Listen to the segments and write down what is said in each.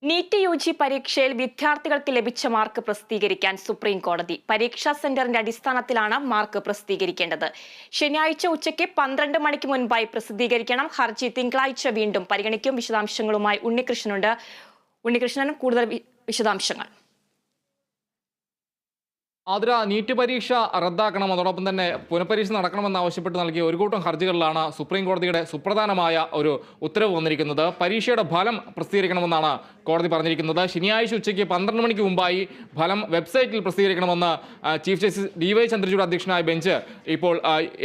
NEET UG പരീക്ഷയിൽ വിദ്യാർത്ഥികൾക്ക് ലഭിച്ച മാർക്ക് പ്രസിദ്ധീകരിക്കാൻ സുപ്രീം കോടതി. പരീക്ഷാ സെന്ററിന്റെ അടിസ്ഥാനത്തിലാണ് മാർക്ക് പ്രസിദ്ധീകരിക്കേണ്ടത്. ശനിയാഴ്ച ഉച്ചയ്ക്ക് 12 മണിക്ക് മുൻപായി പ്രസിദ്ധീകരിക്കണം. ഹർജി തിങ്കളാഴ്ച വീണ്ടും പരിഗണിക്കും. വിശദാംശങ്ങളുമായി ഉണ്ണികൃഷ്ണനുണ്ട്. ഉണ്ണികൃഷ്ണൻ, കൂടുതൽ വിശദാംശങ്ങൾ. ആതിര, നീറ്റ് പരീക്ഷ റദ്ദാക്കണം, അതോടൊപ്പം തന്നെ പുനഃപരീക്ഷ നടക്കണമെന്ന് ആവശ്യപ്പെട്ട് നൽകിയ ഒരു കൂട്ടം ഹർജികളിലാണ് സുപ്രീം കോടതിയുടെ സുപ്രധാനമായ ഒരു ഉത്തരവ് വന്നിരിക്കുന്നത്. പരീക്ഷയുടെ ഫലം പ്രസിദ്ധീകരിക്കണമെന്നാണ് കോടതി പറഞ്ഞിരിക്കുന്നത്. ശനിയാഴ്ച ഉച്ചയ്ക്ക് 12 മണിക്ക് മുമ്പായി ഫലം വെബ്സൈറ്റിൽ പ്രസിദ്ധീകരിക്കണമെന്ന് ചീഫ് ജസ്റ്റിസ് DY ചന്ദ്രചൂഡ് അധ്യക്ഷനായ ബെഞ്ച് ഇപ്പോൾ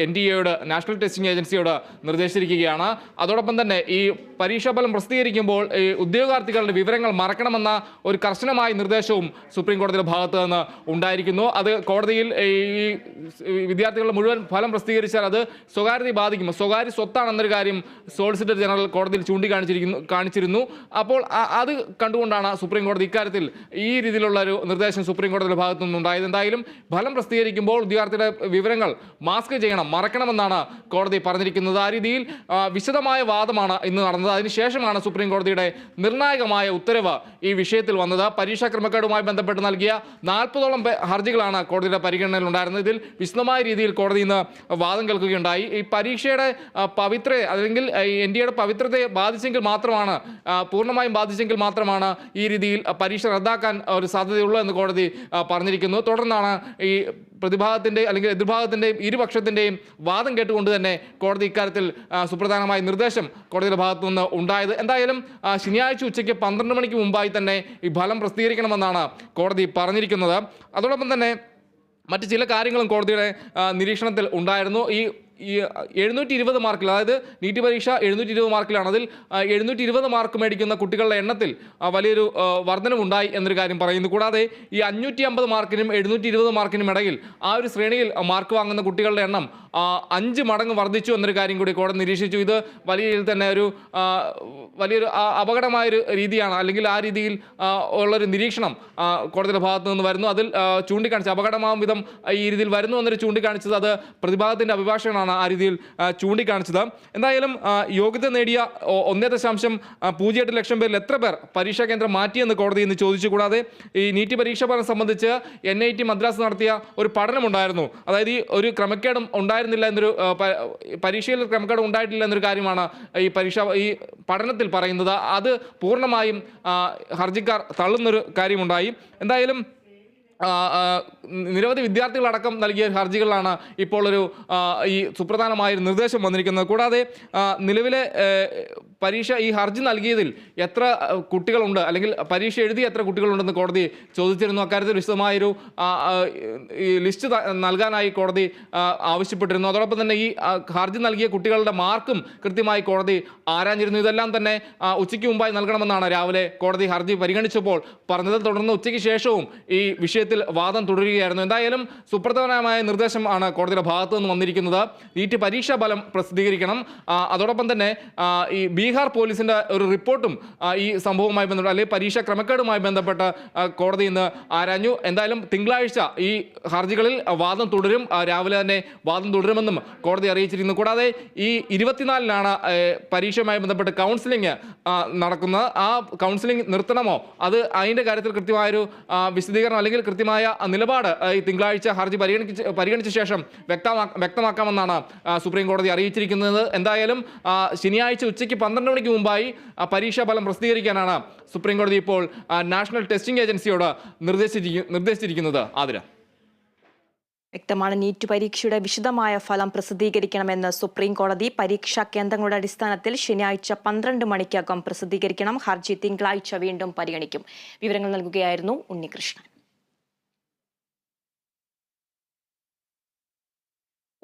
NTA നാഷണൽ ടെസ്റ്റിംഗ് ഏജൻസിയോട് നിർദ്ദേശിച്ചിരിക്കുകയാണ്. അതോടൊപ്പം തന്നെ ഈ പരീക്ഷാഫലം പ്രസിദ്ധീകരിക്കുമ്പോൾ ഈ ഉദ്യോഗാർത്ഥികളുടെ വിവരങ്ങൾ മറക്കണമെന്ന ഒരു കർശനമായ നിർദ്ദേശവും സുപ്രീം കോടതിയുടെ ഭാഗത്ത് നിന്ന് ഉണ്ടായിരിക്കുന്നു. അത് കോടതിയിൽ ഈ വിദ്യാർത്ഥികളുടെ മുഴുവൻ ഫലം പ്രസിദ്ധീകരിച്ചാൽ അത് സ്വകാര്യതയെ ബാധിക്കും, സ്വകാര്യ സ്വത്താണെന്നൊരു കാര്യം സോളിസിറ്റർ ജനറൽ കോടതിയിൽ കാണിച്ചിരുന്നു. അപ്പോൾ അത് കണ്ടുകൊണ്ടാണ് സുപ്രീം കോടതി ഇക്കാര്യത്തിൽ ഈ രീതിയിലുള്ള ഒരു നിർദ്ദേശം സുപ്രീം കോടതിയുടെ ഭാഗത്തു നിന്നുണ്ടായത്. എന്തായാലും ഫലം പ്രസിദ്ധീകരിക്കുമ്പോൾ വിദ്യാർത്ഥിയുടെ വിവരങ്ങൾ മാസ്ക് ചെയ്യണം, മറക്കണമെന്നാണ് കോടതി പറഞ്ഞിരിക്കുന്നത്. ആ രീതിയിൽ വിശദമായ വാദമാണ് ഇന്ന് നടന്നത്. അതിനുശേഷമാണ് സുപ്രീം കോടതിയുടെ നിർണായകമായ ഉത്തരവ് ഈ വിഷയത്തിൽ വന്നത്. പരീക്ഷാ ക്രമക്കേടുമായി ബന്ധപ്പെട്ട് നൽകിയ 40ഓളം ഹർജികളാണ് കോടതിയുടെ പരിഗണനയിൽ ഉണ്ടായിരുന്നത്. ഇതിൽ വിശദമായ രീതിയിൽ കോടതി ഇന്ന് വാദം കേൾക്കുകയുണ്ടായി. ഈ പരീക്ഷയുടെ പവിത്രത അല്ലെങ്കിൽ NDAയുടെ പവിത്രതയെ ബാധിച്ചെങ്കിൽ മാത്രമാണ്, പൂർണ്ണമായും ബാധിച്ചെങ്കിൽ മാത്രമാണ് ഈ രീതിയിൽ പരീക്ഷ റദ്ദാക്കാൻ ഒരു സാധ്യതയുള്ളൂ എന്ന് കോടതി പറഞ്ഞിരിക്കുന്നു. തുടർന്നാണ് ഈ പ്രതിഭാഗത്തിൻ്റെ അല്ലെങ്കിൽ എതിർഭാഗത്തിൻ്റെയും ഇരുപക്ഷത്തിൻ്റെയും വാദം കേട്ടുകൊണ്ട് തന്നെ കോടതി ഇക്കാര്യത്തിൽ സുപ്രധാനമായ നിർദ്ദേശം കോടതിയുടെ ഭാഗത്തു നിന്ന് ഉണ്ടായത്. എന്തായാലും ശനിയാഴ്ച ഉച്ചയ്ക്ക് 12 മണിക്ക് മുമ്പായി തന്നെ ഈ ഫലം പ്രസിദ്ധീകരിക്കണമെന്നാണ് കോടതി പറഞ്ഞിരിക്കുന്നത്. അതോടൊപ്പം തന്നെ മറ്റ് ചില കാര്യങ്ങളും കോടതിയുടെ നിരീക്ഷണത്തിൽ ഉണ്ടായിരുന്നു. ഈ 720 മാർക്കിൽ, അതായത് നീറ്റ് പരീക്ഷ 720 മാർക്കിലാണ്. അതിൽ 720 മാർക്ക് മേടിക്കുന്ന കുട്ടികളുടെ എണ്ണത്തിൽ വലിയൊരു വർധനവുണ്ടായി എന്നൊരു കാര്യം പറയുന്നു. കൂടാതെ ഈ 550 മാർക്കിനും 720 മാർക്കിനും ഇടയിൽ ആ ഒരു ശ്രേണിയിൽ മാർക്ക് വാങ്ങുന്ന കുട്ടികളുടെ എണ്ണം 5 മടങ്ങ് വർദ്ധിച്ചു എന്നൊരു കാര്യം കൂടി കോടതി നിരീക്ഷിച്ചു. ഇത് വലിയ രീതിയിൽ തന്നെ വലിയൊരു അപകടമായൊരു രീതിയാണ്, അല്ലെങ്കിൽ ആ രീതിയിൽ ഉള്ളൊരു നിരീക്ഷണം കോടതിയുടെ ഭാഗത്തു നിന്ന് വരുന്നു. അതിൽ ചൂണ്ടിക്കാണിച്ച് അപകടമാകും വിധം ഈ രീതിയിൽ വരുന്നു എന്നൊരു ചൂണ്ടിക്കാണിച്ചത് അത് പ്രതിഭാഗത്തിൻ്റെ അഭിഭാഷകനാണ് ആ രീതിയിൽ ചൂണ്ടിക്കാണിച്ചത്. എന്തായാലും യോഗ്യത നേടിയ 1.08 ലക്ഷം പേരിൽ എത്ര പേർ പരീക്ഷാ കേന്ദ്രം മാറ്റിയെന്ന് കോടതി ഇന്ന് ചോദിച്ചു. കൂടാതെ ഈ നീറ്റ് പരീക്ഷാ ഫലം സംബന്ധിച്ച് NIT മദ്രാസ് നടത്തിയ ഒരു പഠനമുണ്ടായിരുന്നു. അതായത് ഈ ഒരു ക്രമക്കേടും ഉണ്ടായിരുന്നില്ല എന്നൊരു, പരീക്ഷയിൽ ക്രമക്കേടും ഉണ്ടായിട്ടില്ല എന്നൊരു കാര്യമാണ് ഈ പഠനത്തിൽ പറയുന്നത്. അത് പൂർണ്ണമായും ഹർജിക്കാർ തള്ളുന്നൊരു കാര്യമുണ്ടായി. എന്തായാലും നിരവധി വിദ്യാർത്ഥികളടക്കം നൽകിയ ഹർജികളിലാണ് ഇപ്പോൾ ഈ സുപ്രധാനമായൊരു നിർദ്ദേശം വന്നിരിക്കുന്നത്. കൂടാതെ നിലവിലെ ഈ ഹർജി നൽകിയതിൽ എത്ര കുട്ടികളുണ്ട്, അല്ലെങ്കിൽ പരീക്ഷ എഴുതിയ എത്ര കുട്ടികളുണ്ടെന്ന് കോടതി ചോദിച്ചിരുന്നു. അക്കാര്യത്തിൽ വിശദമായൊരു ലിസ്റ്റ് നൽകാനായി കോടതി ആവശ്യപ്പെട്ടിരുന്നു. അതോടൊപ്പം തന്നെ ഈ ഹർജി നൽകിയ കുട്ടികളുടെ മാർക്കും കൃത്യമായി കോടതി ആരാഞ്ഞിരുന്നു. ഇതെല്ലാം തന്നെ ഉച്ചയ്ക്ക് മുമ്പായി നൽകണമെന്നാണ് രാവിലെ കോടതി ഹർജി പരിഗണിച്ചപ്പോൾ പറഞ്ഞത്. തുടർന്ന് ഉച്ചയ്ക്ക് ശേഷവും ഈ വിഷയത്തിൽ വാദം തുടരുകയായിരുന്നു. എന്തായാലും സുപ്രധാനമായ നിർദ്ദേശമാണ് കോടതിയുടെ ഭാഗത്തു നിന്ന് വന്നിരിക്കുന്നത്. നീറ്റ് പരീക്ഷാ ഫലം പ്രസിദ്ധീകരിക്കണം. അതോടൊപ്പം തന്നെ ഈ ബീഹാർ പോലീസിന്റെ ഒരു റിപ്പോർട്ടും ഈ സംഭവവുമായി ബന്ധപ്പെട്ട്, അല്ലെങ്കിൽ പരീക്ഷാ ക്രമക്കേടുമായി ബന്ധപ്പെട്ട് കോടതി ഇന്ന് ആരാഞ്ഞു. എന്തായാലും തിങ്കളാഴ്ച ഈ ഹർജികളിൽ വാദം തുടരും, രാവിലെ തന്നെ വാദം തുടരുമെന്നും കോടതി അറിയിച്ചിരിക്കുന്നു. കൂടാതെ ഈ 24-നാണ് പരീക്ഷയുമായി ബന്ധപ്പെട്ട് കൗൺസിലിംഗ് നടക്കുന്നത്. ആ കൗൺസിലിംഗ് നിർത്തണമോ, അതിൻ്റെ കാര്യത്തിൽ കൃത്യമായൊരു വിശദീകരണം അല്ലെങ്കിൽ കൃത്യമായ നിലപാട് ഈ തിങ്കളാഴ്ച ഹർജി പരിഗണിച്ച ശേഷം വ്യക്തമാക്കാമെന്നാണ് സുപ്രീം കോടതി അറിയിച്ചിരിക്കുന്നത്. എന്തായാലും ശനിയാഴ്ച ഉച്ചയ്ക്ക് 12 മണിക്ക് മുമ്പായി പരീക്ഷാ ഫലം പ്രസിദ്ധീകരിക്കാനാണ് സുപ്രീം കോടതി ഇപ്പോൾ നാഷണൽ ടെസ്റ്റിംഗ് ഏജൻസിയോട് നിർദ്ദേശിച്ചിരിക്കുന്നത്. ആതിര, വ്യക്തമാണ്. നീറ്റ് പരീക്ഷയുടെ വിശദമായ ഫലം പ്രസിദ്ധീകരിക്കണമെന്ന് സുപ്രീം കോടതി. പരീക്ഷാ കേന്ദ്രങ്ങളുടെ അടിസ്ഥാനത്തിൽ ശനിയാഴ്ച 12 മണിക്കകം പ്രസിദ്ധീകരിക്കണം. ഹർജി തിങ്കളാഴ്ച വീണ്ടും പരിഗണിക്കും. വിവരങ്ങൾ നൽകുകയായിരുന്നു ഉണ്ണികൃഷ്ണൻ.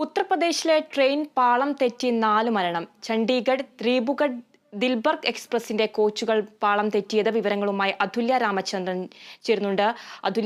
ഉത്തർപ്രദേശിലെ ട്രെയിൻ പാളം തെറ്റി 4 മരണം. ചണ്ഡീഗഡ് ദ്രീബുഗഡ് ദിൽബർഗ് എക്സ്പ്രസിന്റെ കോച്ചുകൾ പാളം തെറ്റിയത്. വിവരങ്ങളുമായി അതുല്യ രാമചന്ദ്രൻ ചേരുന്നുണ്ട്. അതുല്യ,